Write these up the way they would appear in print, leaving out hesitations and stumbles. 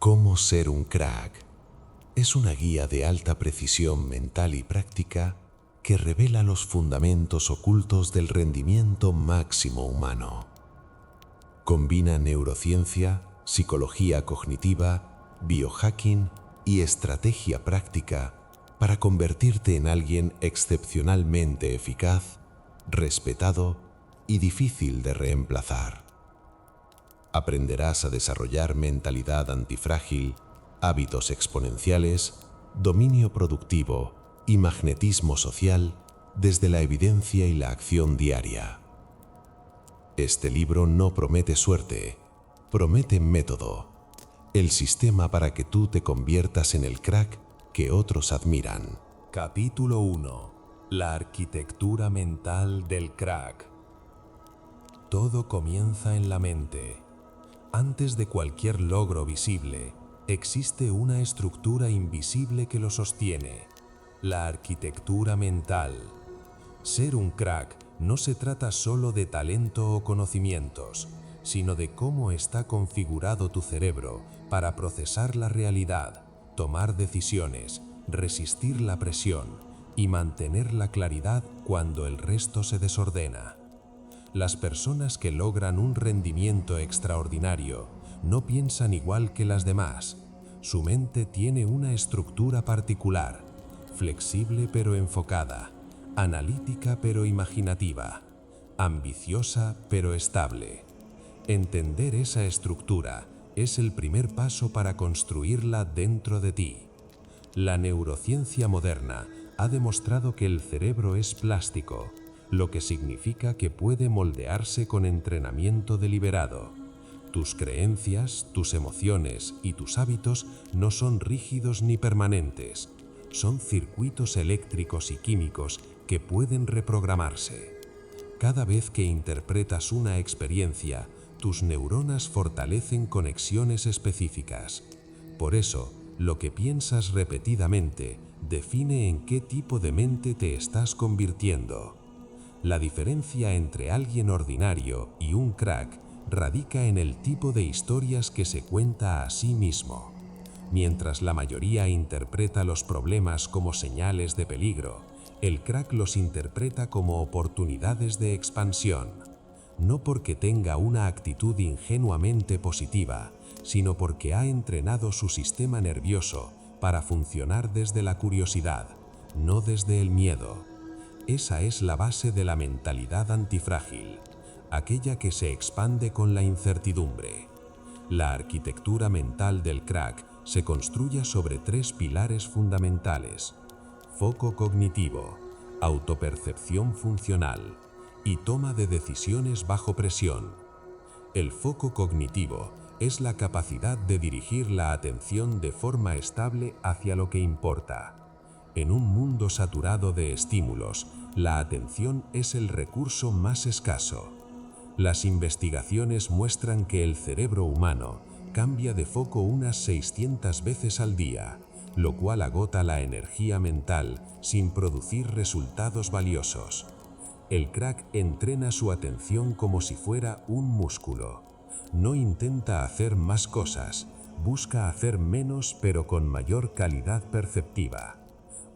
Cómo ser un crack es una guía de alta precisión mental y práctica que revela los fundamentos ocultos del rendimiento máximo humano. Combina neurociencia, psicología cognitiva, biohacking y estrategia práctica para convertirte en alguien excepcionalmente eficaz, respetado y difícil de reemplazar. Aprenderás a desarrollar mentalidad antifrágil, hábitos exponenciales, dominio productivo y magnetismo social desde la evidencia y la acción diaria. Este libro no promete suerte, promete método, el sistema para que tú te conviertas en el crack que otros admiran. Capítulo 1. La arquitectura mental del crack. Todo comienza en la mente. Antes de cualquier logro visible, existe una estructura invisible que lo sostiene: la arquitectura mental. Ser un crack no se trata solo de talento o conocimientos, sino de cómo está configurado tu cerebro para procesar la realidad, tomar decisiones, resistir la presión y mantener la claridad cuando el resto se desordena. Las personas que logran un rendimiento extraordinario no piensan igual que las demás. Su mente tiene una estructura particular, flexible pero enfocada, analítica pero imaginativa, ambiciosa pero estable. Entender esa estructura es el primer paso para construirla dentro de ti. La neurociencia moderna ha demostrado que el cerebro es plástico, lo que significa que puede moldearse con entrenamiento deliberado. Tus creencias, tus emociones y tus hábitos no son rígidos ni permanentes. Son circuitos eléctricos y químicos que pueden reprogramarse. Cada vez que interpretas una experiencia, tus neuronas fortalecen conexiones específicas. Por eso, lo que piensas repetidamente define en qué tipo de mente te estás convirtiendo. La diferencia entre alguien ordinario y un crack radica en el tipo de historias que se cuenta a sí mismo. Mientras la mayoría interpreta los problemas como señales de peligro, el crack los interpreta como oportunidades de expansión. No porque tenga una actitud ingenuamente positiva, sino porque ha entrenado su sistema nervioso para funcionar desde la curiosidad, no desde el miedo. Esa es la base de la mentalidad antifrágil, aquella que se expande con la incertidumbre. La arquitectura mental del crack se construye sobre tres pilares fundamentales: foco cognitivo, autopercepción funcional y toma de decisiones bajo presión. El foco cognitivo es la capacidad de dirigir la atención de forma estable hacia lo que importa. En un mundo saturado de estímulos, la atención es el recurso más escaso. Las investigaciones muestran que el cerebro humano cambia de foco unas 600 veces al día, lo cual agota la energía mental sin producir resultados valiosos. El crack entrena su atención como si fuera un músculo. No intenta hacer más cosas, busca hacer menos pero con mayor calidad perceptiva.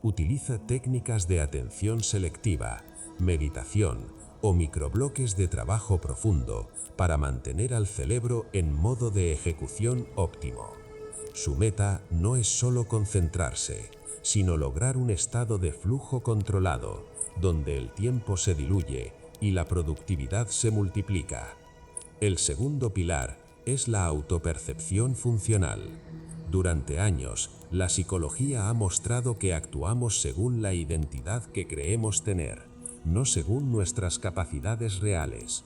Utiliza técnicas de atención selectiva, meditación o microbloques de trabajo profundo para mantener al cerebro en modo de ejecución óptimo. Su meta no es solo concentrarse, sino lograr un estado de flujo controlado, donde el tiempo se diluye y la productividad se multiplica. El segundo pilar es la autopercepción funcional. Durante años, la psicología ha mostrado que actuamos según la identidad que creemos tener, no según nuestras capacidades reales.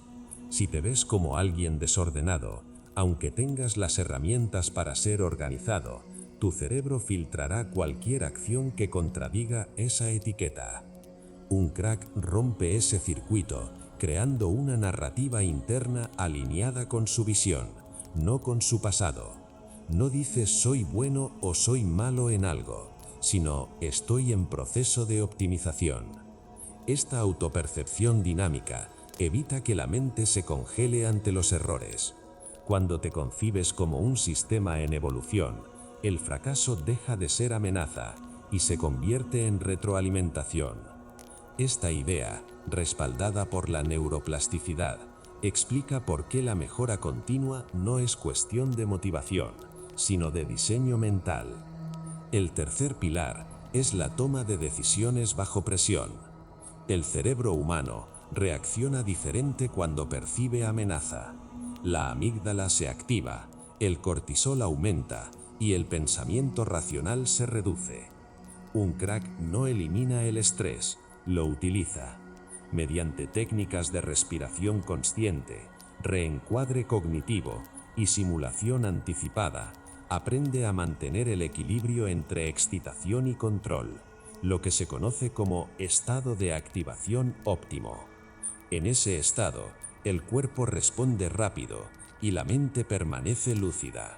Si te ves como alguien desordenado, aunque tengas las herramientas para ser organizado, tu cerebro filtrará cualquier acción que contradiga esa etiqueta. Un crack rompe ese circuito, creando una narrativa interna alineada con su visión, no con su pasado. No dices soy bueno o soy malo en algo, sino estoy en proceso de optimización. Esta autopercepción dinámica evita que la mente se congele ante los errores. Cuando te concibes como un sistema en evolución, el fracaso deja de ser amenaza y se convierte en retroalimentación. Esta idea, respaldada por la neuroplasticidad, explica por qué la mejora continua no es cuestión de motivación, sino de diseño mental. El tercer pilar es la toma de decisiones bajo presión. El cerebro humano reacciona diferente cuando percibe amenaza. La amígdala se activa, el cortisol aumenta y el pensamiento racional se reduce. Un crack no elimina el estrés, lo utiliza. Mediante técnicas de respiración consciente, reencuadre cognitivo y simulación anticipada, aprende a mantener el equilibrio entre excitación y control, lo que se conoce como estado de activación óptimo. En ese estado, el cuerpo responde rápido y la mente permanece lúcida.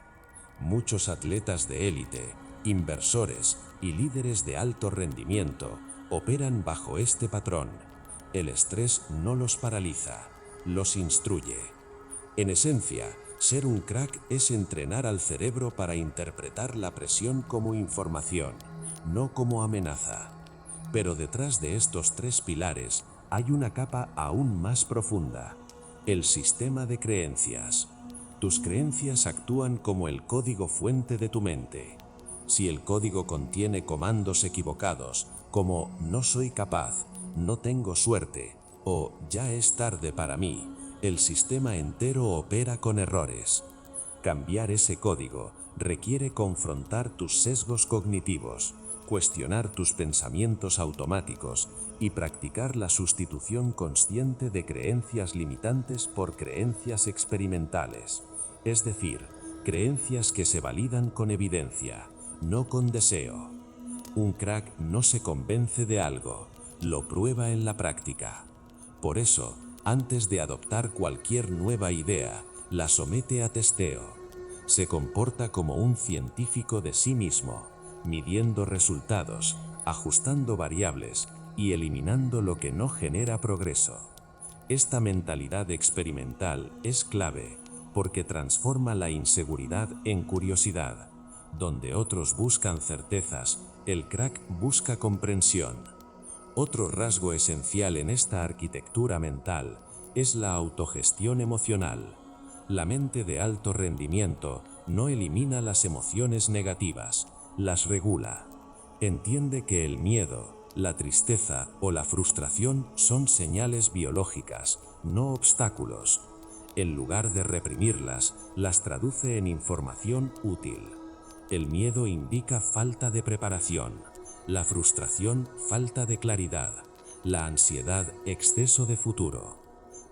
Muchos atletas de élite, inversores y líderes de alto rendimiento operan bajo este patrón. El estrés no los paraliza, los instruye. En esencia, ser un crack es entrenar al cerebro para interpretar la presión como información, no como amenaza. Pero detrás de estos tres pilares hay una capa aún más profunda: el sistema de creencias. Tus creencias actúan como el código fuente de tu mente. Si el código contiene comandos equivocados, como no soy capaz, no tengo suerte o ya es tarde para mí, el sistema entero opera con errores. Cambiar ese código requiere confrontar tus sesgos cognitivos, cuestionar tus pensamientos automáticos y practicar la sustitución consciente de creencias limitantes por creencias experimentales, es decir, creencias que se validan con evidencia, no con deseo. Un crack no se convence de algo, lo prueba en la práctica. Por eso, antes de adoptar cualquier nueva idea, la somete a testeo. Se comporta como un científico de sí mismo, midiendo resultados, ajustando variables y eliminando lo que no genera progreso. Esta mentalidad experimental es clave porque transforma la inseguridad en curiosidad. Donde otros buscan certezas, el crack busca comprensión. Otro rasgo esencial en esta arquitectura mental es la autogestión emocional. La mente de alto rendimiento no elimina las emociones negativas, las regula. Entiende que el miedo, la tristeza o la frustración son señales biológicas, no obstáculos. En lugar de reprimirlas, las traduce en información útil. El miedo indica falta de preparación, la frustración falta de claridad, la ansiedad exceso de futuro.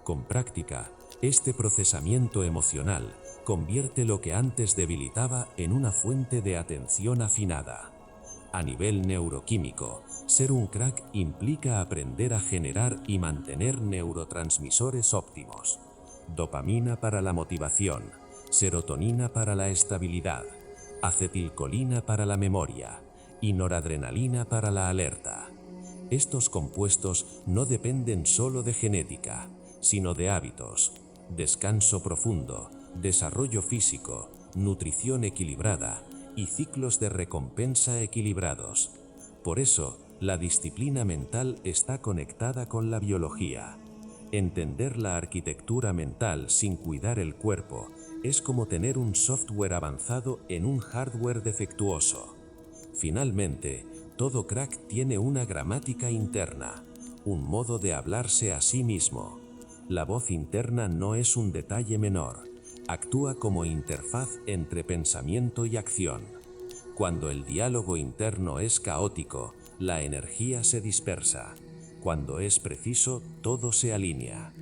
Con práctica, este procesamiento emocional convierte lo que antes debilitaba en una fuente de atención afinada. A nivel neuroquímico, ser un crack implica aprender a generar y mantener neurotransmisores óptimos. Dopamina para la motivación, serotonina para la estabilidad, acetilcolina para la memoria y noradrenalina para la alerta. Estos compuestos no dependen solo de genética, sino de hábitos, descanso profundo, desarrollo físico, nutrición equilibrada y ciclos de recompensa equilibrados. Por eso, la disciplina mental está conectada con la biología. Entender la arquitectura mental sin cuidar el cuerpo es como tener un software avanzado en un hardware defectuoso. Finalmente, todo crack tiene una gramática interna, un modo de hablarse a sí mismo. La voz interna no es un detalle menor, actúa como interfaz entre pensamiento y acción. Cuando el diálogo interno es caótico, la energía se dispersa. Cuando es preciso, todo se alinea.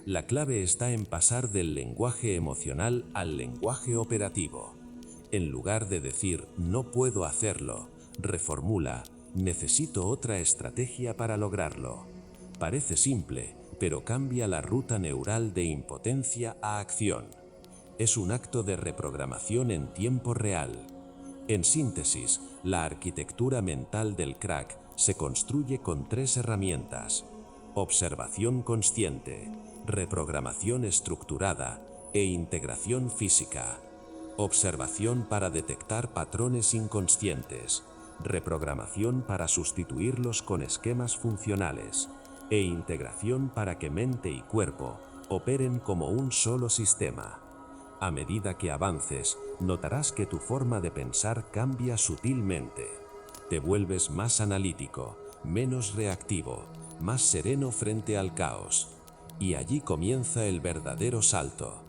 La clave está en pasar del lenguaje emocional al lenguaje operativo. En lugar de decir no puedo hacerlo, reformula necesito otra estrategia para lograrlo. Parece simple, pero cambia la ruta neural de impotencia a acción. Es un acto de reprogramación en tiempo real. En síntesis, la arquitectura mental del crack se construye con tres herramientas: observación consciente, reprogramación estructurada e integración física. Observación para detectar patrones inconscientes. Reprogramación para sustituirlos con esquemas funcionales. E integración para que mente y cuerpo operen como un solo sistema. A medida que avances, notarás que tu forma de pensar cambia sutilmente. Te vuelves más analítico, menos reactivo, más sereno frente al caos. Y allí comienza el verdadero salto.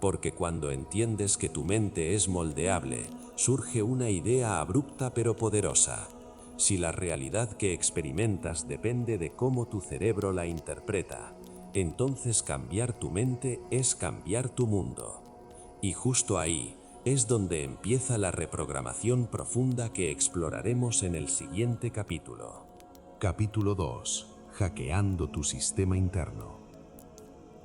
Porque cuando entiendes que tu mente es moldeable, surge una idea abrupta pero poderosa. Si la realidad que experimentas depende de cómo tu cerebro la interpreta, entonces cambiar tu mente es cambiar tu mundo. Y justo ahí es donde empieza la reprogramación profunda que exploraremos en el siguiente capítulo. Capítulo 2. Hackeando tu sistema interno.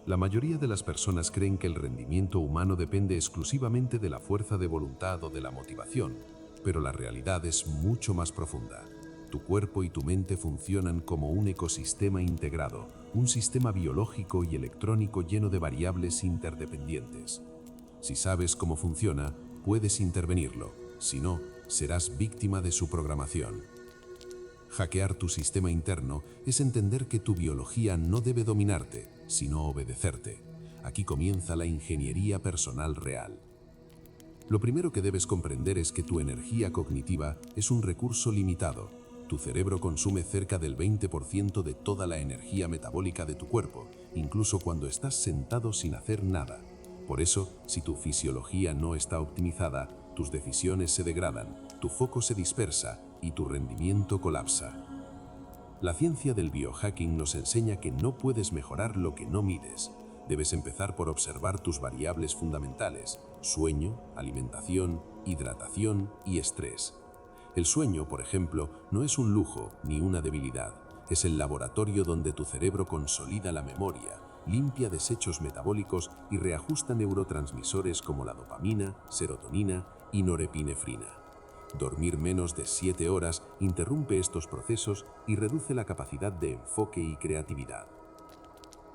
La mayoría de las personas creen que el rendimiento humano depende exclusivamente de la fuerza de voluntad o de la motivación, pero la realidad es mucho más profunda. Tu cuerpo y tu mente funcionan como un ecosistema integrado, un sistema biológico y electrónico lleno de variables interdependientes. Si sabes cómo funciona, puedes intervenirlo, si no, serás víctima de su programación. Hackear tu sistema interno es entender que tu biología no debe dominarte, sino obedecerte. Aquí comienza la ingeniería personal real. Lo primero que debes comprender es que tu energía cognitiva es un recurso limitado. Tu cerebro consume cerca del 20% de toda la energía metabólica de tu cuerpo, incluso cuando estás sentado sin hacer nada. Por eso, si tu fisiología no está optimizada, tus decisiones se degradan, tu foco se dispersa y tu rendimiento colapsa. La ciencia del biohacking nos enseña que no puedes mejorar lo que no mides. Debes empezar por observar tus variables fundamentales: sueño, alimentación, hidratación y estrés. El sueño, por ejemplo, no es un lujo ni una debilidad. Es el laboratorio donde tu cerebro consolida la memoria, limpia desechos metabólicos y reajusta neurotransmisores como la dopamina, serotonina y norepinefrina. Dormir menos de 7 horas interrumpe estos procesos y reduce la capacidad de enfoque y creatividad.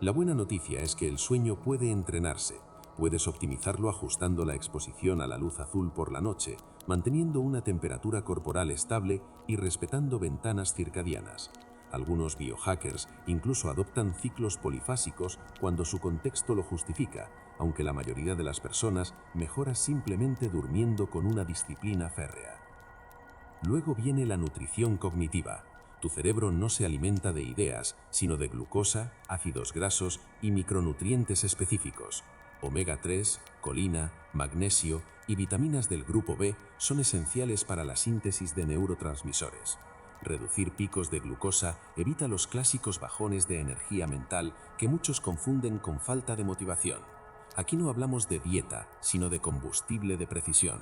La buena noticia es que el sueño puede entrenarse. Puedes optimizarlo ajustando la exposición a la luz azul por la noche, manteniendo una temperatura corporal estable y respetando ventanas circadianas. Algunos biohackers incluso adoptan ciclos polifásicos cuando su contexto lo justifica, aunque la mayoría de las personas mejora simplemente durmiendo con una disciplina férrea. Luego viene la nutrición cognitiva. Tu cerebro no se alimenta de ideas, sino de glucosa, ácidos grasos y micronutrientes específicos. Omega 3, colina, magnesio y vitaminas del grupo B son esenciales para la síntesis de neurotransmisores. Reducir picos de glucosa evita los clásicos bajones de energía mental que muchos confunden con falta de motivación. Aquí no hablamos de dieta, sino de combustible de precisión.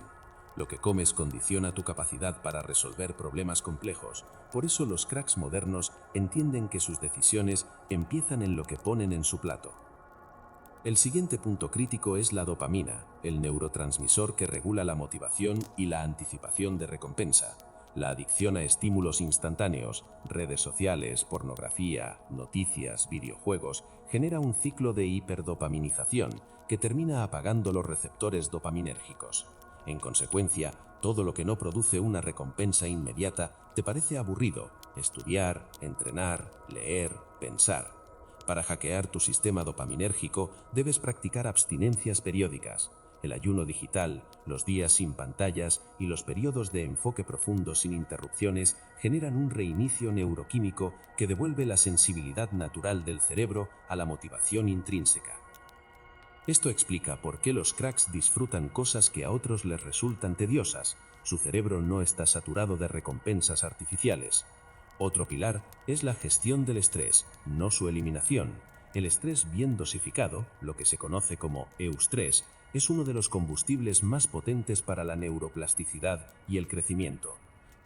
Lo que comes condiciona tu capacidad para resolver problemas complejos. Por eso los cracks modernos entienden que sus decisiones empiezan en lo que ponen en su plato. El siguiente punto crítico es la dopamina, el neurotransmisor que regula la motivación y la anticipación de recompensa. La adicción a estímulos instantáneos, redes sociales, pornografía, noticias, videojuegos, genera un ciclo de hiperdopaminización que termina apagando los receptores dopaminérgicos. En consecuencia, todo lo que no produce una recompensa inmediata te parece aburrido: estudiar, entrenar, leer, pensar. Para hackear tu sistema dopaminérgico debes practicar abstinencias periódicas. El ayuno digital, los días sin pantallas y los periodos de enfoque profundo sin interrupciones generan un reinicio neuroquímico que devuelve la sensibilidad natural del cerebro a la motivación intrínseca. Esto explica por qué los cracks disfrutan cosas que a otros les resultan tediosas. Su cerebro no está saturado de recompensas artificiales. Otro pilar es la gestión del estrés, no su eliminación. El estrés bien dosificado, lo que se conoce como eustrés, es uno de los combustibles más potentes para la neuroplasticidad y el crecimiento.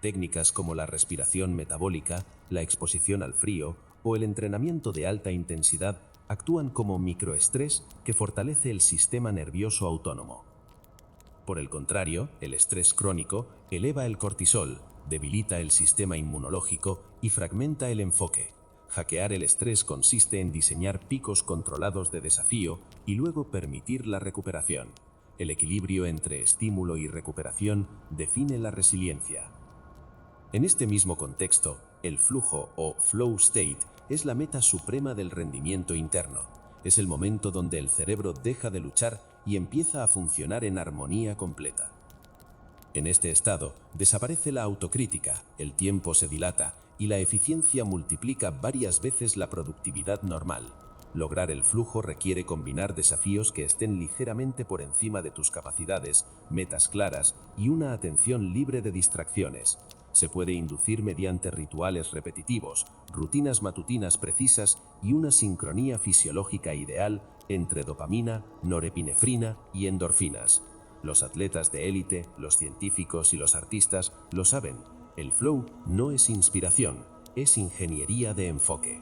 Técnicas como la respiración metabólica, la exposición al frío o el entrenamiento de alta intensidad actúan como microestrés que fortalece el sistema nervioso autónomo. Por el contrario, el estrés crónico eleva el cortisol, debilita el sistema inmunológico y fragmenta el enfoque. Hackear el estrés consiste en diseñar picos controlados de desafío y luego permitir la recuperación. El equilibrio entre estímulo y recuperación define la resiliencia. En este mismo contexto, el flujo o flow state es la meta suprema del rendimiento interno. Es el momento donde el cerebro deja de luchar y empieza a funcionar en armonía completa. En este estado, desaparece la autocrítica, el tiempo se dilata y la eficiencia multiplica varias veces la productividad normal. Lograr el flujo requiere combinar desafíos que estén ligeramente por encima de tus capacidades, metas claras y una atención libre de distracciones. Se puede inducir mediante rituales repetitivos, rutinas matutinas precisas y una sincronía fisiológica ideal entre dopamina, norepinefrina y endorfinas. Los atletas de élite, los científicos y los artistas lo saben. El flow no es inspiración, es ingeniería de enfoque.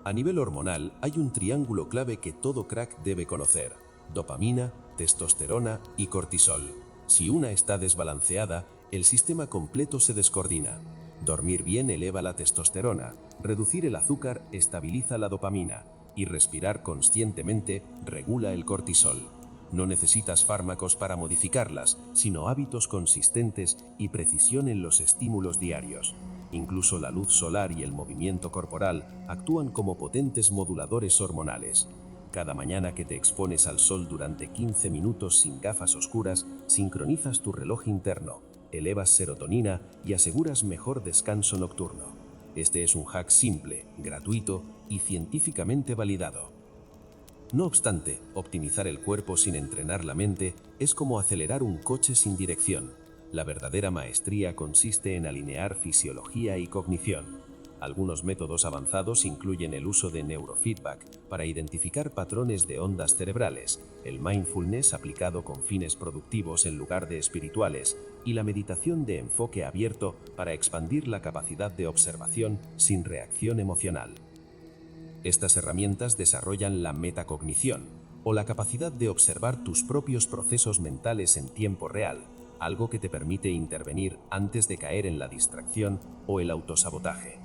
A nivel hormonal, hay un triángulo clave que todo crack debe conocer: dopamina, testosterona y cortisol. Si una está desbalanceada, el sistema completo se descoordina. Dormir bien eleva la testosterona, reducir el azúcar estabiliza la dopamina y respirar conscientemente regula el cortisol. No necesitas fármacos para modificarlas, sino hábitos consistentes y precisión en los estímulos diarios. Incluso la luz solar y el movimiento corporal actúan como potentes moduladores hormonales. Cada mañana que te expones al sol durante 15 minutos sin gafas oscuras, sincronizas tu reloj interno, elevas serotonina y aseguras mejor descanso nocturno. Este es un hack simple, gratuito y científicamente validado. No obstante, optimizar el cuerpo sin entrenar la mente es como acelerar un coche sin dirección. La verdadera maestría consiste en alinear fisiología y cognición. Algunos métodos avanzados incluyen el uso de neurofeedback para identificar patrones de ondas cerebrales, el mindfulness aplicado con fines productivos en lugar de espirituales, y la meditación de enfoque abierto para expandir la capacidad de observación sin reacción emocional. Estas herramientas desarrollan la metacognición, o la capacidad de observar tus propios procesos mentales en tiempo real, algo que te permite intervenir antes de caer en la distracción o el autosabotaje.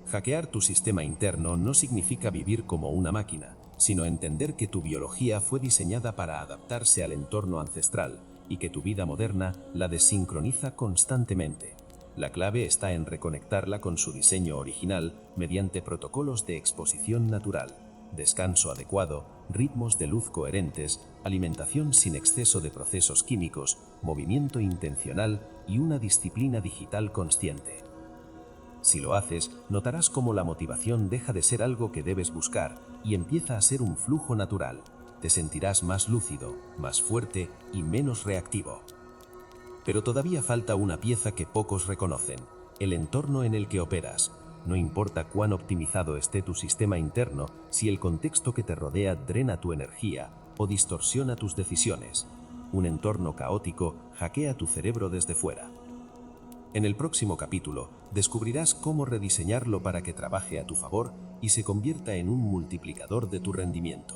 Hackear tu sistema interno no significa vivir como una máquina, sino entender que tu biología fue diseñada para adaptarse al entorno ancestral y que tu vida moderna la desincroniza constantemente. La clave está en reconectarla con su diseño original mediante protocolos de exposición natural, descanso adecuado, ritmos de luz coherentes, alimentación sin exceso de procesos químicos, movimiento intencional y una disciplina digital consciente. Si lo haces, notarás cómo la motivación deja de ser algo que debes buscar y empieza a ser un flujo natural. Te sentirás más lúcido, más fuerte y menos reactivo. Pero todavía falta una pieza que pocos reconocen: el entorno en el que operas. No importa cuán optimizado esté tu sistema interno, si el contexto que te rodea drena tu energía o distorsiona tus decisiones. Un entorno caótico hackea tu cerebro desde fuera. En el próximo capítulo, descubrirás cómo rediseñarlo para que trabaje a tu favor y se convierta en un multiplicador de tu rendimiento.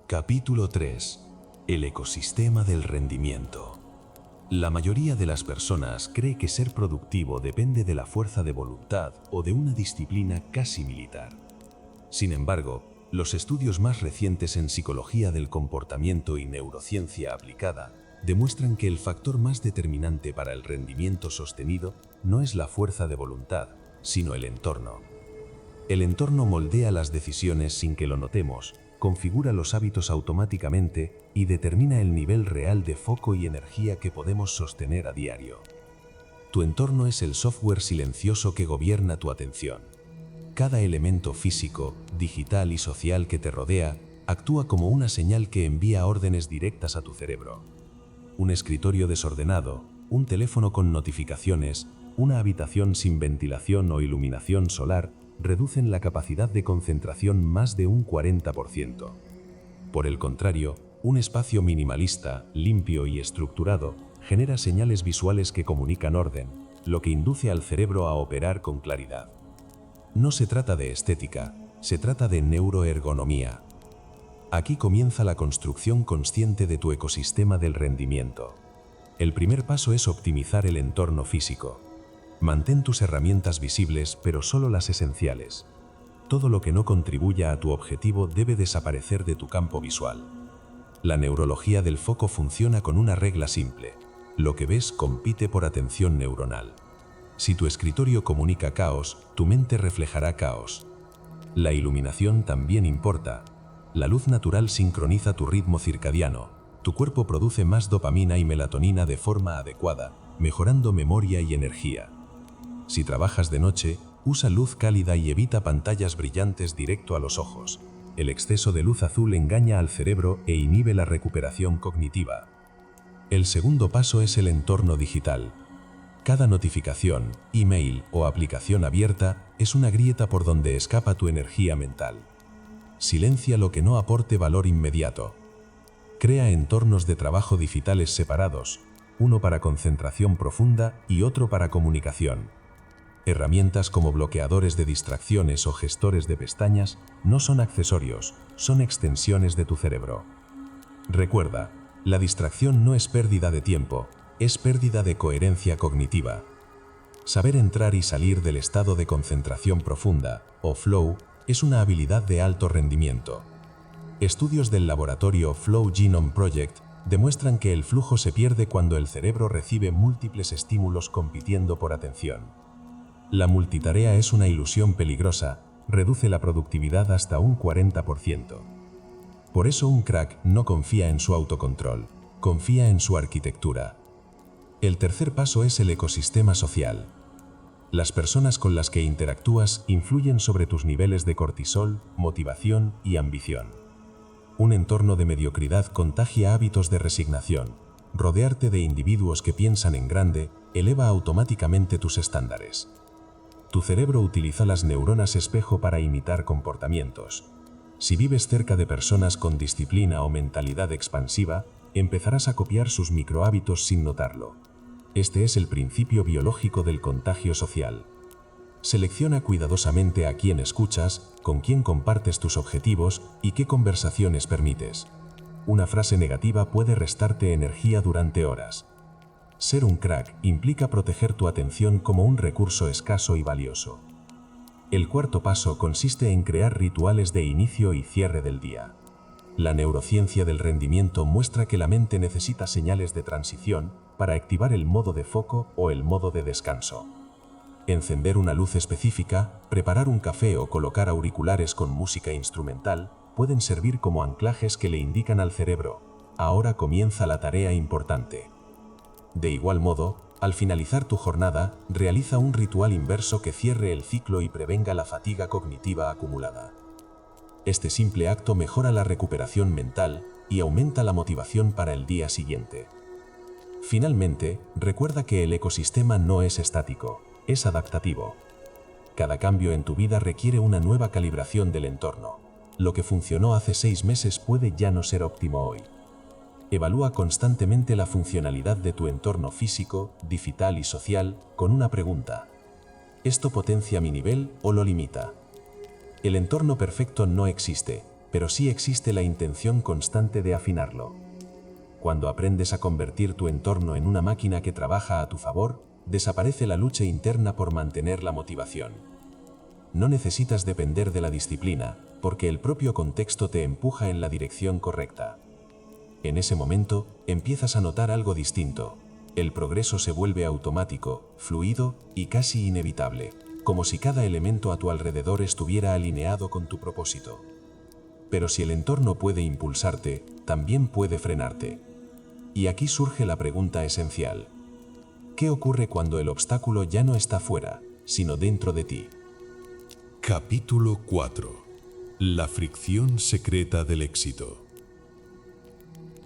Capítulo 3. El ecosistema del rendimiento. La mayoría de las personas cree que ser productivo depende de la fuerza de voluntad o de una disciplina casi militar. Sin embargo, los estudios más recientes en psicología del comportamiento y neurociencia aplicada demuestran que el factor más determinante para el rendimiento sostenido no es la fuerza de voluntad, sino el entorno. El entorno moldea las decisiones sin que lo notemos, configura los hábitos automáticamente y determina el nivel real de foco y energía que podemos sostener a diario. Tu entorno es el software silencioso que gobierna tu atención. Cada elemento físico, digital y social que te rodea actúa como una señal que envía órdenes directas a tu cerebro. Un escritorio desordenado, un teléfono con notificaciones, una habitación sin ventilación o iluminación solar reducen la capacidad de concentración más de un 40%. Por el contrario, un espacio minimalista, limpio y estructurado genera señales visuales que comunican orden, lo que induce al cerebro a operar con claridad. No se trata de estética, se trata de neuroergonomía. Aquí comienza la construcción consciente de tu ecosistema del rendimiento. El primer paso es optimizar el entorno físico. Mantén tus herramientas visibles, pero solo las esenciales. Todo lo que no contribuya a tu objetivo debe desaparecer de tu campo visual. La neurología del foco funciona con una regla simple. Lo que ves compite por atención neuronal. Si tu escritorio comunica caos, tu mente reflejará caos. La iluminación también importa. La luz natural sincroniza tu ritmo circadiano. Tu cuerpo produce más dopamina y melatonina de forma adecuada, mejorando memoria y energía. Si trabajas de noche, usa luz cálida y evita pantallas brillantes directo a los ojos. El exceso de luz azul engaña al cerebro e inhibe la recuperación cognitiva. El segundo paso es el entorno digital. Cada notificación, email o aplicación abierta es una grieta por donde escapa tu energía mental. Silencia lo que no aporte valor inmediato. Crea entornos de trabajo digitales separados, uno para concentración profunda y otro para comunicación. Herramientas como bloqueadores de distracciones o gestores de pestañas no son accesorios, son extensiones de tu cerebro. Recuerda, la distracción no es pérdida de tiempo, es pérdida de coherencia cognitiva. Saber entrar y salir del estado de concentración profunda, o flow, es una habilidad de alto rendimiento. Estudios del laboratorio Flow Genome Project demuestran que el flujo se pierde cuando el cerebro recibe múltiples estímulos compitiendo por atención. La multitarea es una ilusión peligrosa, reduce la productividad hasta un 40%. Por eso un crack no confía en su autocontrol, confía en su arquitectura. El tercer paso es el ecosistema social. Las personas con las que interactúas influyen sobre tus niveles de cortisol, motivación y ambición. Un entorno de mediocridad contagia hábitos de resignación. Rodearte de individuos que piensan en grande eleva automáticamente tus estándares. Tu cerebro utiliza las neuronas espejo para imitar comportamientos. Si vives cerca de personas con disciplina o mentalidad expansiva, empezarás a copiar sus microhábitos sin notarlo. Este es el principio biológico del contagio social. Selecciona cuidadosamente a quién escuchas, con quién compartes tus objetivos y qué conversaciones permites. Una frase negativa puede restarte energía durante horas. Ser un crack implica proteger tu atención como un recurso escaso y valioso. El cuarto paso consiste en crear rituales de inicio y cierre del día. La neurociencia del rendimiento muestra que la mente necesita señales de transición para activar el modo de foco o el modo de descanso. Encender una luz específica, preparar un café o colocar auriculares con música instrumental pueden servir como anclajes que le indican al cerebro: ahora comienza la tarea importante. De igual modo, al finalizar tu jornada, realiza un ritual inverso que cierre el ciclo y prevenga la fatiga cognitiva acumulada. Este simple acto mejora la recuperación mental y aumenta la motivación para el día siguiente. Finalmente, recuerda que el ecosistema no es estático, es adaptativo. Cada cambio en tu vida requiere una nueva calibración del entorno. Lo que funcionó hace 6 meses puede ya no ser óptimo hoy. Evalúa constantemente la funcionalidad de tu entorno físico, digital y social con una pregunta: ¿esto potencia mi nivel o lo limita? El entorno perfecto no existe, pero sí existe la intención constante de afinarlo. Cuando aprendes a convertir tu entorno en una máquina que trabaja a tu favor, desaparece la lucha interna por mantener la motivación. No necesitas depender de la disciplina, porque el propio contexto te empuja en la dirección correcta. En ese momento, empiezas a notar algo distinto. El progreso se vuelve automático, fluido y casi inevitable, como si cada elemento a tu alrededor estuviera alineado con tu propósito. Pero si el entorno puede impulsarte, también puede frenarte. Y aquí surge la pregunta esencial: ¿qué ocurre cuando el obstáculo ya no está fuera, sino dentro de ti? Capítulo 4. La fricción secreta del éxito.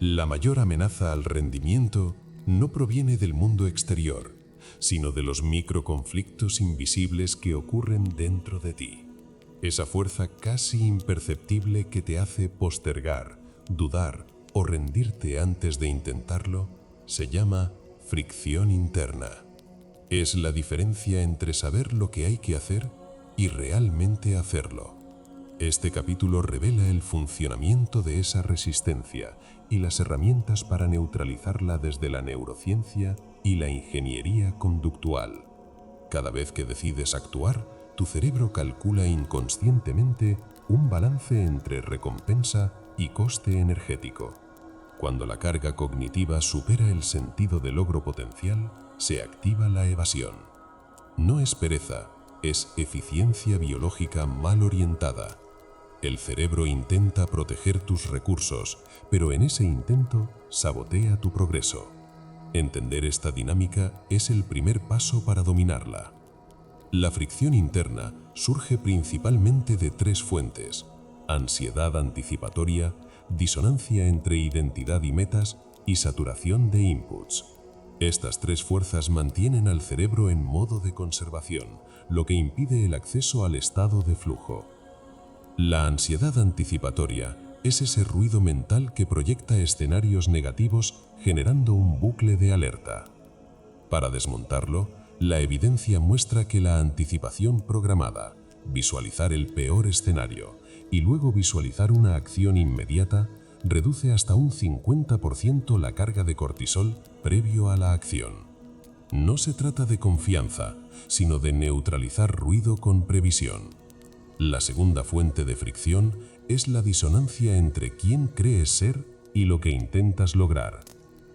La mayor amenaza al rendimiento no proviene del mundo exterior, sino de los microconflictos invisibles que ocurren dentro de ti. Esa fuerza casi imperceptible que te hace postergar, dudar o rendirte antes de intentarlo se llama fricción interna. Es la diferencia entre saber lo que hay que hacer y realmente hacerlo. Este capítulo revela el funcionamiento de esa resistencia y las herramientas para neutralizarla desde la neurociencia y la ingeniería conductual. Cada vez que decides actuar, tu cerebro calcula inconscientemente un balance entre recompensa y coste energético. Cuando la carga cognitiva supera el sentido de logro potencial, se activa la evasión. No es pereza, es eficiencia biológica mal orientada. El cerebro intenta proteger tus recursos, pero en ese intento sabotea tu progreso. Entender esta dinámica es el primer paso para dominarla. La fricción interna surge principalmente de tres fuentes: ansiedad anticipatoria, disonancia entre identidad y metas y saturación de inputs. Estas tres fuerzas mantienen al cerebro en modo de conservación, lo que impide el acceso al estado de flujo. La ansiedad anticipatoria es ese ruido mental que proyecta escenarios negativos generando un bucle de alerta. Para desmontarlo, la evidencia muestra que la anticipación programada, visualizar el peor escenario y luego visualizar una acción inmediata, reduce hasta un 50% la carga de cortisol previo a la acción. No se trata de confianza, sino de neutralizar ruido con previsión. La segunda fuente de fricción es la disonancia entre quién crees ser y lo que intentas lograr.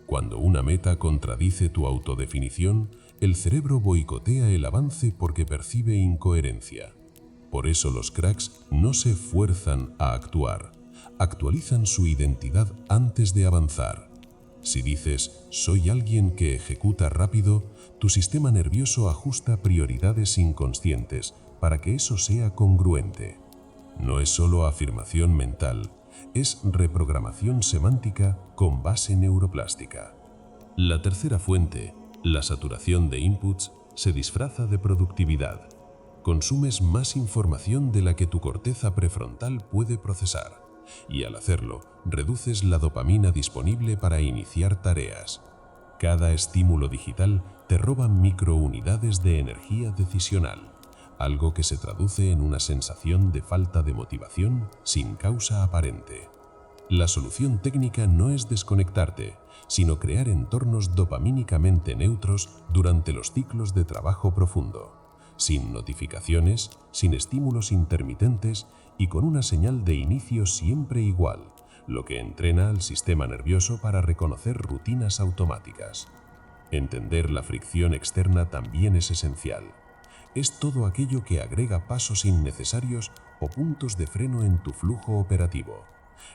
Cuando una meta contradice tu autodefinición, el cerebro boicotea el avance porque percibe incoherencia. Por eso los cracks no se fuerzan a actuar, actualizan su identidad antes de avanzar. Si dices, soy alguien que ejecuta rápido, tu sistema nervioso ajusta prioridades inconscientes para que eso sea congruente. No es solo afirmación mental, es reprogramación semántica con base neuroplástica. La tercera fuente, la saturación de inputs, se disfraza de productividad. Consumes más información de la que tu corteza prefrontal puede procesar, y al hacerlo, reduces la dopamina disponible para iniciar tareas. Cada estímulo digital te roba microunidades de energía decisional, algo que se traduce en una sensación de falta de motivación sin causa aparente. La solución técnica no es desconectarte, sino crear entornos dopamínicamente neutros durante los ciclos de trabajo profundo, sin notificaciones, sin estímulos intermitentes y con una señal de inicio siempre igual, lo que entrena al sistema nervioso para reconocer rutinas automáticas. Entender la fricción externa también es esencial. Es todo aquello que agrega pasos innecesarios o puntos de freno en tu flujo operativo.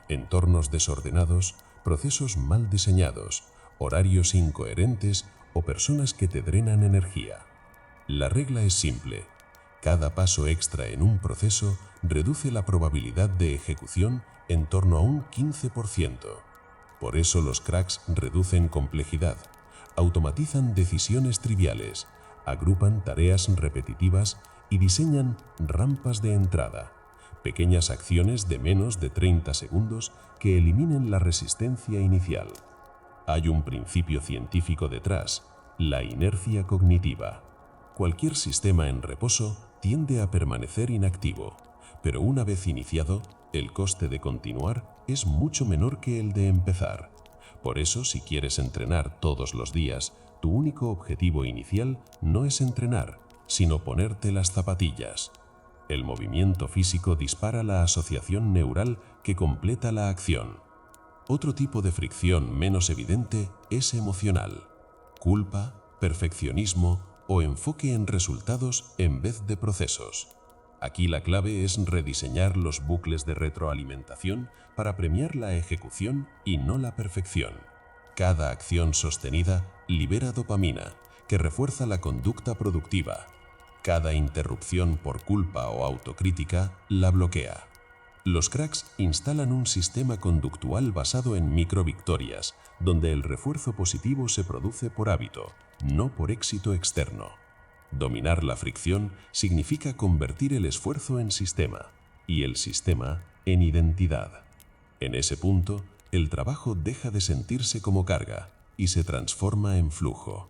Entornos desordenados, procesos mal diseñados, horarios incoherentes o personas que te drenan energía. La regla es simple. Cada paso extra en un proceso reduce la probabilidad de ejecución en torno a un 15%. Por eso los cracks reducen complejidad, automatizan decisiones triviales, agrupan tareas repetitivas y diseñan rampas de entrada, pequeñas acciones de menos de 30 segundos que eliminen la resistencia inicial. Hay un principio científico detrás, la inercia cognitiva. Cualquier sistema en reposo tiende a permanecer inactivo, pero una vez iniciado, el coste de continuar es mucho menor que el de empezar. Por eso, si quieres entrenar todos los días, tu único objetivo inicial no es entrenar, sino ponerte las zapatillas. El movimiento físico dispara la asociación neural que completa la acción. Otro tipo de fricción menos evidente es emocional. Culpa, perfeccionismo o enfoque en resultados en vez de procesos. Aquí la clave es rediseñar los bucles de retroalimentación para premiar la ejecución y no la perfección. Cada acción sostenida libera dopamina, que refuerza la conducta productiva. Cada interrupción por culpa o autocrítica la bloquea. Los cracks instalan un sistema conductual basado en microvictorias, donde el refuerzo positivo se produce por hábito, no por éxito externo. Dominar la fricción significa convertir el esfuerzo en sistema y el sistema en identidad. En ese punto, el trabajo deja de sentirse como carga y se transforma en flujo.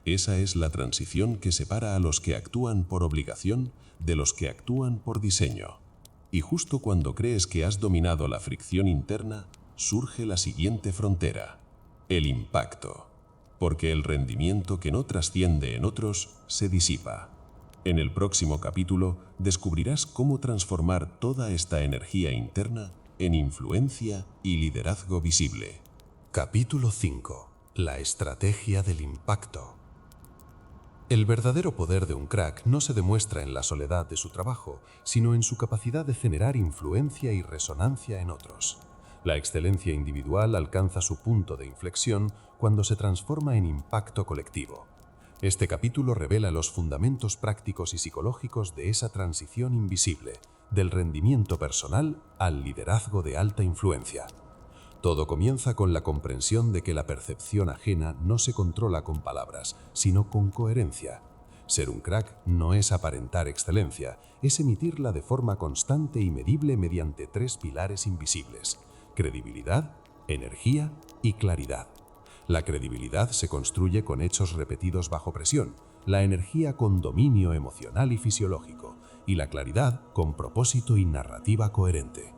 Esa es la transición que separa a los que actúan por obligación de los que actúan por diseño. Y justo cuando crees que has dominado la fricción interna, surge la siguiente frontera: el impacto. porque el rendimiento que no trasciende en otros se disipa. En el próximo capítulo descubrirás cómo transformar toda esta energía interna en influencia y liderazgo visible. Capítulo 5. La estrategia del impacto. El verdadero poder de un crack no se demuestra en la soledad de su trabajo, sino en su capacidad de generar influencia y resonancia en otros. La excelencia individual alcanza su punto de inflexión cuando se transforma en impacto colectivo. Este capítulo revela los fundamentos prácticos y psicológicos de esa transición invisible, del rendimiento personal al liderazgo de alta influencia. Todo comienza con la comprensión de que la percepción ajena no se controla con palabras, sino con coherencia. Ser un crack no es aparentar excelencia, es emitirla de forma constante y medible mediante 3 pilares invisibles: credibilidad, energía y claridad. La credibilidad se construye con hechos repetidos bajo presión, la energía con dominio emocional y fisiológico, y la claridad con propósito y narrativa coherente.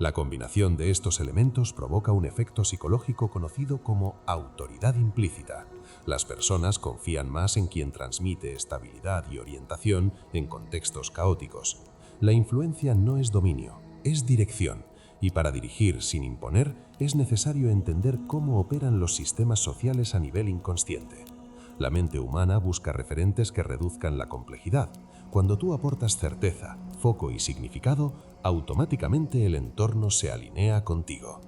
La combinación de estos elementos provoca un efecto psicológico conocido como autoridad implícita. Las personas confían más en quien transmite estabilidad y orientación en contextos caóticos. La influencia no es dominio, es dirección. Y para dirigir sin imponer, es necesario entender cómo operan los sistemas sociales a nivel inconsciente. La mente humana busca referentes que reduzcan la complejidad. Cuando tú aportas certeza, foco y significado, automáticamente el entorno se alinea contigo.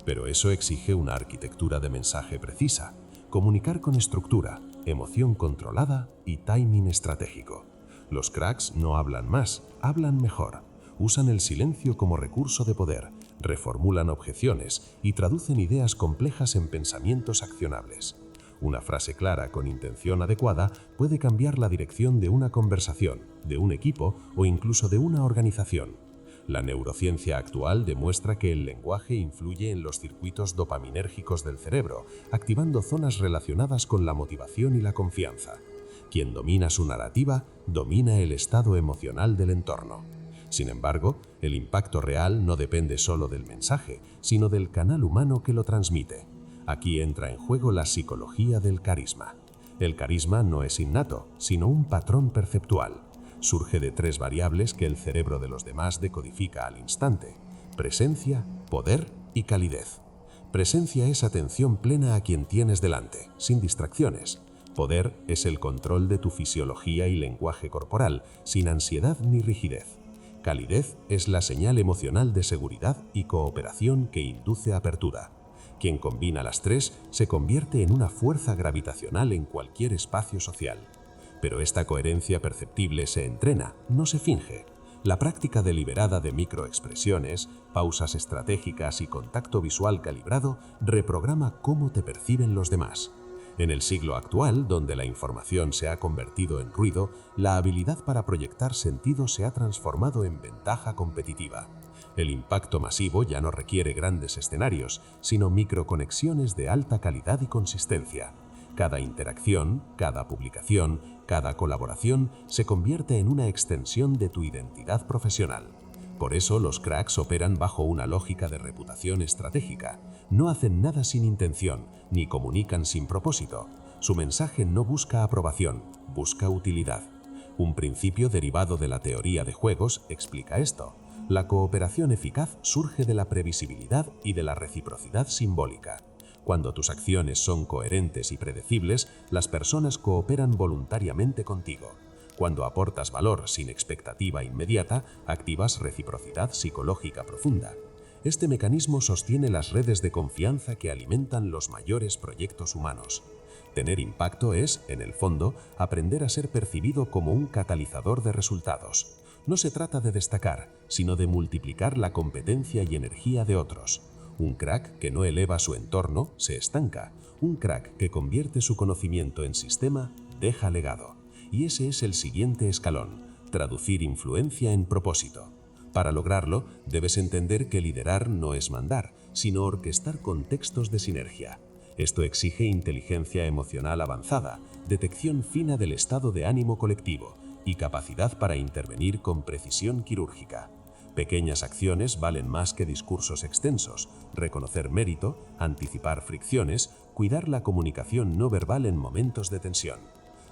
Pero eso exige una arquitectura de mensaje precisa, comunicar con estructura, emoción controlada y timing estratégico. Los cracks no hablan más, hablan mejor. Usan el silencio como recurso de poder, reformulan objeciones y traducen ideas complejas en pensamientos accionables. Una frase clara con intención adecuada puede cambiar la dirección de una conversación, de un equipo o incluso de una organización. La neurociencia actual demuestra que el lenguaje influye en los circuitos dopaminérgicos del cerebro, activando zonas relacionadas con la motivación y la confianza. Quien domina su narrativa, domina el estado emocional del entorno. Sin embargo, el impacto real no depende solo del mensaje, sino del canal humano que lo transmite. Aquí entra en juego la psicología del carisma. El carisma no es innato, sino un patrón perceptual. Surge de 3 variables que el cerebro de los demás decodifica al instante: presencia, poder y calidez. Presencia es atención plena a quien tienes delante, sin distracciones. Poder es el control de tu fisiología y lenguaje corporal, sin ansiedad ni rigidez. Calidez es la señal emocional de seguridad y cooperación que induce apertura. Quien combina las 3 se convierte en una fuerza gravitacional en cualquier espacio social. Pero esta coherencia perceptible se entrena, no se finge. La práctica deliberada de microexpresiones, pausas estratégicas y contacto visual calibrado reprograma cómo te perciben los demás. En el siglo actual, donde la información se ha convertido en ruido, la habilidad para proyectar sentido se ha transformado en ventaja competitiva. El impacto masivo ya no requiere grandes escenarios, sino microconexiones de alta calidad y consistencia. Cada interacción, cada publicación, cada colaboración se convierte en una extensión de tu identidad profesional. Por eso los cracks operan bajo una lógica de reputación estratégica. No hacen nada sin intención, ni comunican sin propósito. Su mensaje no busca aprobación, busca utilidad. Un principio derivado de la teoría de juegos explica esto. La cooperación eficaz surge de la previsibilidad y de la reciprocidad simbólica. Cuando tus acciones son coherentes y predecibles, las personas cooperan voluntariamente contigo. Cuando aportas valor sin expectativa inmediata, activas reciprocidad psicológica profunda. Este mecanismo sostiene las redes de confianza que alimentan los mayores proyectos humanos. Tener impacto es, en el fondo, aprender a ser percibido como un catalizador de resultados. No se trata de destacar, sino de multiplicar la competencia y energía de otros. Un crack que no eleva su entorno se estanca. Un crack que convierte su conocimiento en sistema deja legado. Y ese es el siguiente escalón: traducir influencia en propósito. Para lograrlo, debes entender que liderar no es mandar, sino orquestar contextos de sinergia. Esto exige inteligencia emocional avanzada, detección fina del estado de ánimo colectivo y capacidad para intervenir con precisión quirúrgica. Pequeñas acciones valen más que discursos extensos. Reconocer mérito, anticipar fricciones, cuidar la comunicación no verbal en momentos de tensión.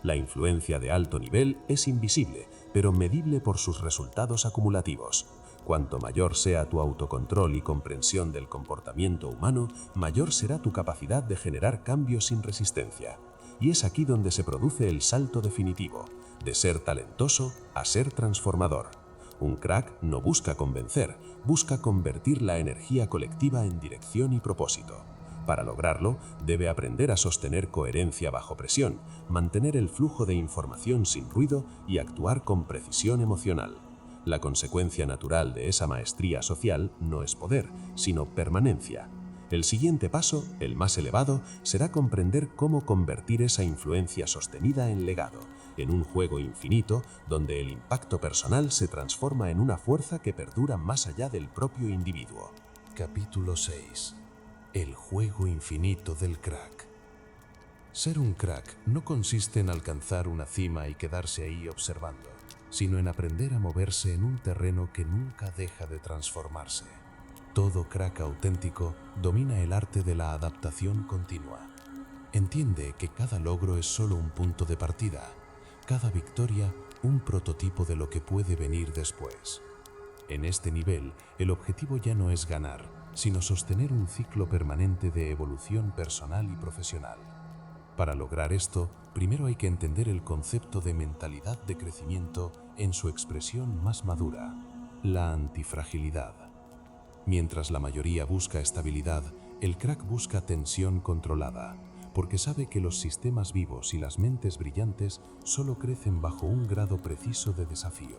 La influencia de alto nivel es invisible, pero medible por sus resultados acumulativos. Cuanto mayor sea tu autocontrol y comprensión del comportamiento humano, mayor será tu capacidad de generar cambios sin resistencia. Y es aquí donde se produce el salto definitivo, de ser talentoso a ser transformador. Un crack no busca convencer, busca convertir la energía colectiva en dirección y propósito. Para lograrlo, debe aprender a sostener coherencia bajo presión, mantener el flujo de información sin ruido y actuar con precisión emocional. La consecuencia natural de esa maestría social no es poder, sino permanencia. El siguiente paso, el más elevado, será comprender cómo convertir esa influencia sostenida en legado, en un juego infinito donde el impacto personal se transforma en una fuerza que perdura más allá del propio individuo. Capítulo 6. El juego infinito del crack. Ser un crack no consiste en alcanzar una cima y quedarse ahí observando, sino en aprender a moverse en un terreno que nunca deja de transformarse. Todo crack auténtico domina el arte de la adaptación continua. Entiende que cada logro es solo un punto de partida, cada victoria un prototipo de lo que puede venir después. En este nivel, el objetivo ya no es ganar, sino sostener un ciclo permanente de evolución personal y profesional. Para lograr esto, primero hay que entender el concepto de mentalidad de crecimiento en su expresión más madura, la antifragilidad. Mientras la mayoría busca estabilidad, el crack busca tensión controlada, porque sabe que los sistemas vivos y las mentes brillantes solo crecen bajo un grado preciso de desafío.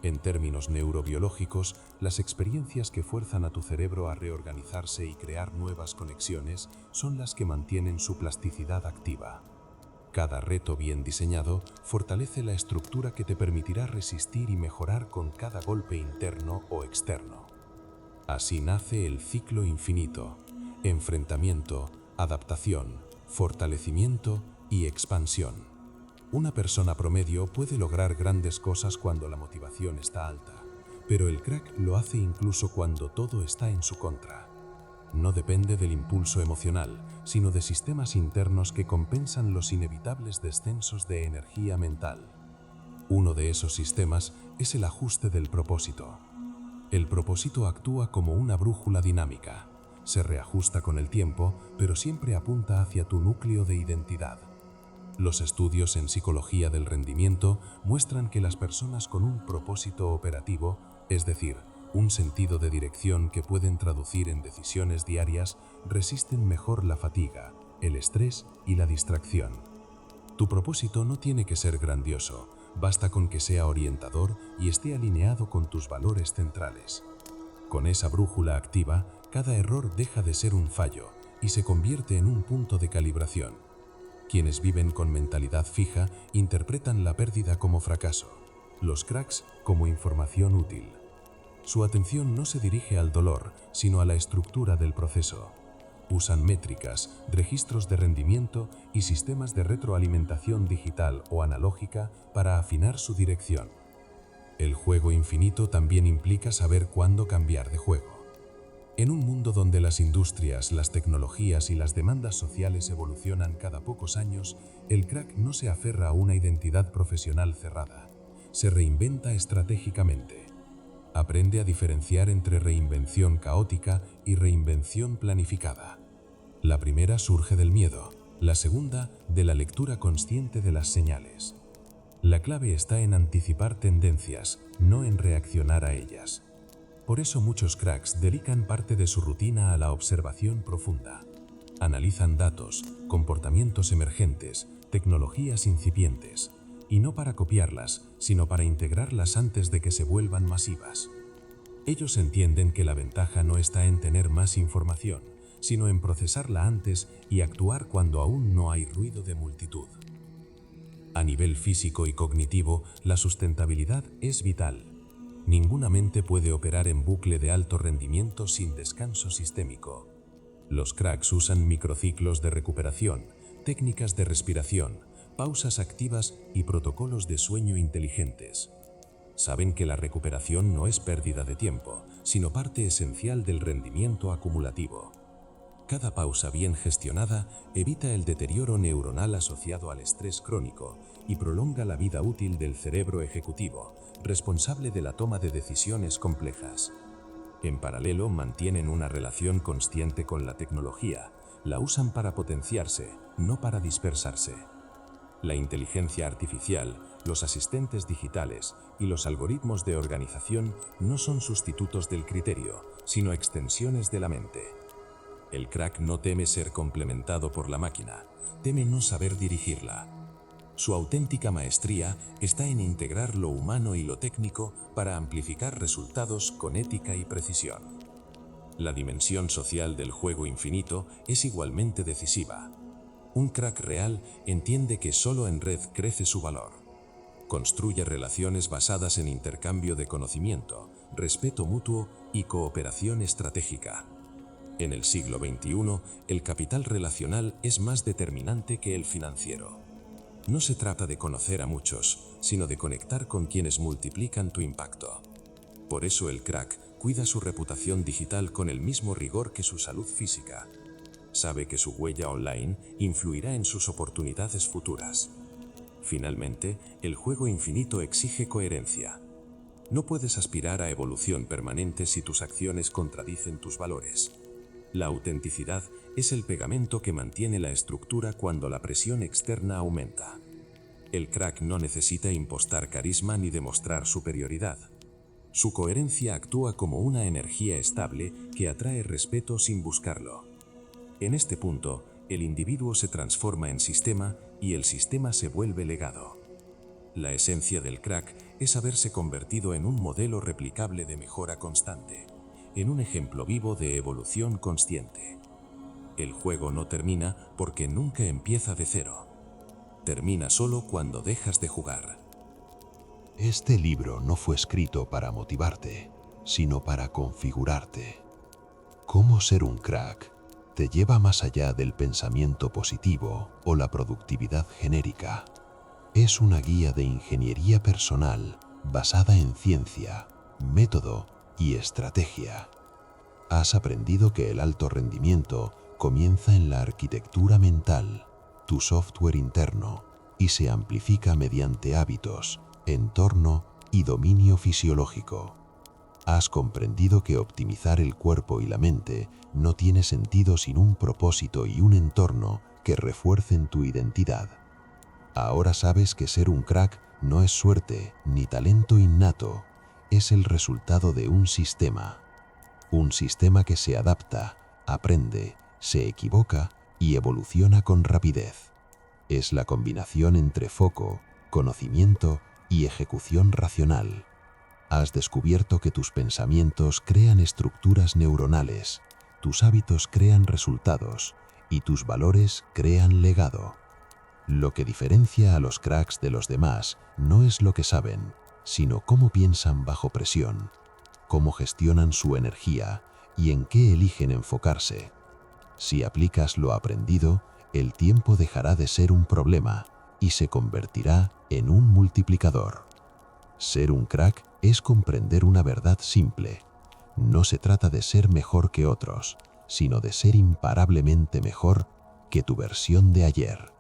En términos neurobiológicos, las experiencias que fuerzan a tu cerebro a reorganizarse y crear nuevas conexiones son las que mantienen su plasticidad activa. Cada reto bien diseñado fortalece la estructura que te permitirá resistir y mejorar con cada golpe interno o externo. Así nace el ciclo infinito: enfrentamiento, adaptación, fortalecimiento y expansión. Una persona promedio puede lograr grandes cosas cuando la motivación está alta, pero el crack lo hace incluso cuando todo está en su contra. No depende del impulso emocional, sino de sistemas internos que compensan los inevitables descensos de energía mental. Uno de esos sistemas es el ajuste del propósito. El propósito actúa como una brújula dinámica. Se reajusta con el tiempo, pero siempre apunta hacia tu núcleo de identidad. Los estudios en psicología del rendimiento muestran que las personas con un propósito operativo, es decir, un sentido de dirección que pueden traducir en decisiones diarias, resisten mejor la fatiga, el estrés y la distracción. Tu propósito no tiene que ser grandioso, basta con que sea orientador y esté alineado con tus valores centrales. Con esa brújula activa, cada error deja de ser un fallo y se convierte en un punto de calibración. Quienes viven con mentalidad fija interpretan la pérdida como fracaso, los cracks como información útil. Su atención no se dirige al dolor, sino a la estructura del proceso. Usan métricas, registros de rendimiento y sistemas de retroalimentación digital o analógica para afinar su dirección. El juego infinito también implica saber cuándo cambiar de juego. En un mundo donde las industrias, las tecnologías y las demandas sociales evolucionan cada pocos años, el crack no se aferra a una identidad profesional cerrada. Se reinventa estratégicamente. Aprende a diferenciar entre reinvención caótica y reinvención planificada. La primera surge del miedo, la segunda de la lectura consciente de las señales. La clave está en anticipar tendencias, no en reaccionar a ellas. Por eso muchos cracks dedican parte de su rutina a la observación profunda. Analizan datos, comportamientos emergentes, tecnologías incipientes, y no para copiarlas, sino para integrarlas antes de que se vuelvan masivas. Ellos entienden que la ventaja no está en tener más información, sino en procesarla antes y actuar cuando aún no hay ruido de multitud. A nivel físico y cognitivo, la sustentabilidad es vital. Ninguna mente puede operar en bucle de alto rendimiento sin descanso sistémico. Los cracks usan microciclos de recuperación, técnicas de respiración, pausas activas y protocolos de sueño inteligentes. Saben que la recuperación no es pérdida de tiempo, sino parte esencial del rendimiento acumulativo. Cada pausa bien gestionada evita el deterioro neuronal asociado al estrés crónico y prolonga la vida útil del cerebro ejecutivo, responsable de la toma de decisiones complejas. En paralelo, mantienen una relación consciente con la tecnología. La usan para potenciarse, no para dispersarse. La inteligencia artificial, los asistentes digitales y los algoritmos de organización no son sustitutos del criterio, sino extensiones de la mente. El crack no teme ser complementado por la máquina, teme no saber dirigirla. Su auténtica maestría está en integrar lo humano y lo técnico para amplificar resultados con ética y precisión. La dimensión social del juego infinito es igualmente decisiva. Un crack real entiende que solo en red crece su valor. Construye relaciones basadas en intercambio de conocimiento, respeto mutuo y cooperación estratégica. En el siglo XXI, el capital relacional es más determinante que el financiero. No se trata de conocer a muchos, sino de conectar con quienes multiplican tu impacto. Por eso el crack cuida su reputación digital con el mismo rigor que su salud física. Sabe que su huella online influirá en sus oportunidades futuras. Finalmente, el juego infinito exige coherencia. No puedes aspirar a evolución permanente si tus acciones contradicen tus valores. La autenticidad es el pegamento que mantiene la estructura cuando la presión externa aumenta. El crack no necesita impostar carisma ni demostrar superioridad. Su coherencia actúa como una energía estable que atrae respeto sin buscarlo. En este punto, el individuo se transforma en sistema y el sistema se vuelve legado. La esencia del crack es haberse convertido en un modelo replicable de mejora constante, en un ejemplo vivo de evolución consciente. El juego no termina porque nunca empieza de cero. Termina solo cuando dejas de jugar. Este libro no fue escrito para motivarte, sino para configurarte. Cómo ser un crack te lleva más allá del pensamiento positivo o la productividad genérica. Es una guía de ingeniería personal basada en ciencia, método y estrategia. Has aprendido que el alto rendimiento comienza en la arquitectura mental, tu software interno, y se amplifica mediante hábitos, entorno y dominio fisiológico. Has comprendido que optimizar el cuerpo y la mente no tiene sentido sin un propósito y un entorno que refuercen tu identidad. Ahora sabes que ser un crack no es suerte ni talento innato, es el resultado de un sistema que se adapta, aprende, se equivoca y evoluciona con rapidez. Es la combinación entre foco, conocimiento y ejecución racional. Has descubierto que tus pensamientos crean estructuras neuronales, tus hábitos crean resultados y tus valores crean legado. Lo que diferencia a los cracks de los demás no es lo que saben, sino cómo piensan bajo presión, cómo gestionan su energía y en qué eligen enfocarse. Si aplicas lo aprendido, el tiempo dejará de ser un problema y se convertirá en un multiplicador. Ser un crack es comprender una verdad simple. No se trata de ser mejor que otros, sino de ser imparablemente mejor que tu versión de ayer.